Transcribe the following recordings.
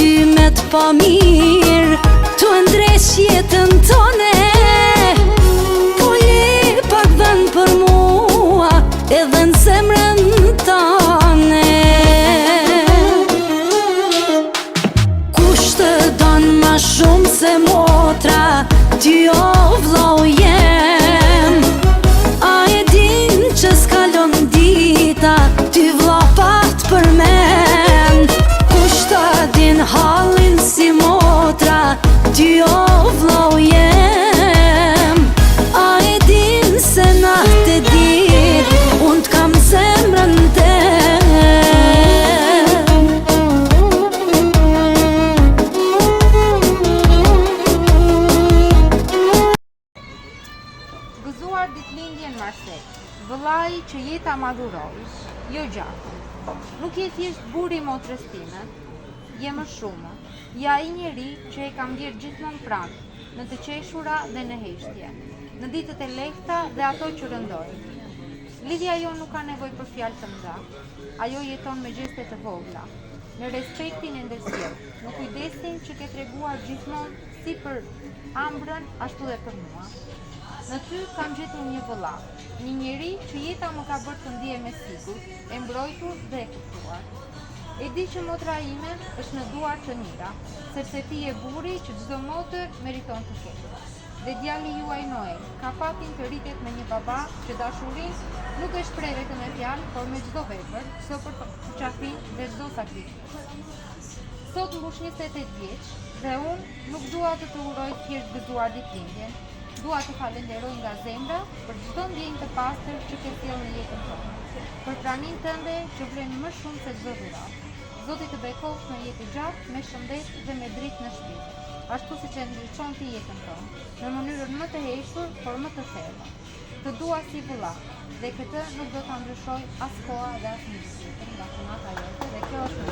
arsymet pa mirë tu ndresh jetën tone. Poli pak vend për mua edhe në zemrën tane. Kush të don ma shumë se motra, ty o vllau jem. A e din që s'kalon dita, ty vlla pat për men. Kush ta din hallin si motra, ty o vllau jem. A e din se natë e dit, unë t'kam zemrën tem. Gëzuar ditëlindjen Marsek, vëllai që jeta madhuroi, jo gjaku. Nuk je thjesht buri i motrës time, je më shumë. Ja ai njeri që e kam ndjer gjithmonë pranë, në të qeshura dhe në heshtje, në ditët e lehta dhe ato që rëndojnë. Lidhja jo nuk ka nevojë për fjalë të mëdha. Ajo jeton me gjeste të vogla, në respektin e ndërsjellë, në kujdesin që ke treguar gjithmonë si për Ambrën, ashtu dhe për mua. Në ty kam gjetur një vëlla, një njeri që jeta më ka bërë të ndihem e sigurt, e mbrojtur dhe e kuptuar. E di që motra ime është në duar të mira, sepse ti je buri që çdo motër meriton të ketë. Dhe djali juaj Noel ka fatin të rritet me një baba që dashurinë nuk e shpreh vetëm me fjalë, por me çdo vepër, çdo përqafim dhe çdo sakrificë. Sot mbush 28 vjeç dhe unë nuk dua të të uroj thjesht gëzuar ditëlindjen. Dua të falenderoj nga zemra për çdo ndjenjë të pastër që ke sjellë në jetën tonë, për praninë tënde që vlen më shumë se çdo dhuratë. Zoti të bekoft në jetë gjatë, me shëndet dhe me dritë në shpirt, ashtu siç e ndriçon ti jetën tonë, në mënyrën më të heshtur, por më të thellë. Të dua si vëlla, dhe këtë nuk do ta ndryshoj as koha dhe as nisi. Nga punata jote dhe kjo është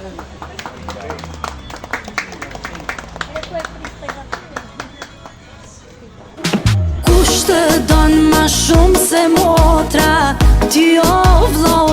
Kush të don ma shumë se motra, ty o vllau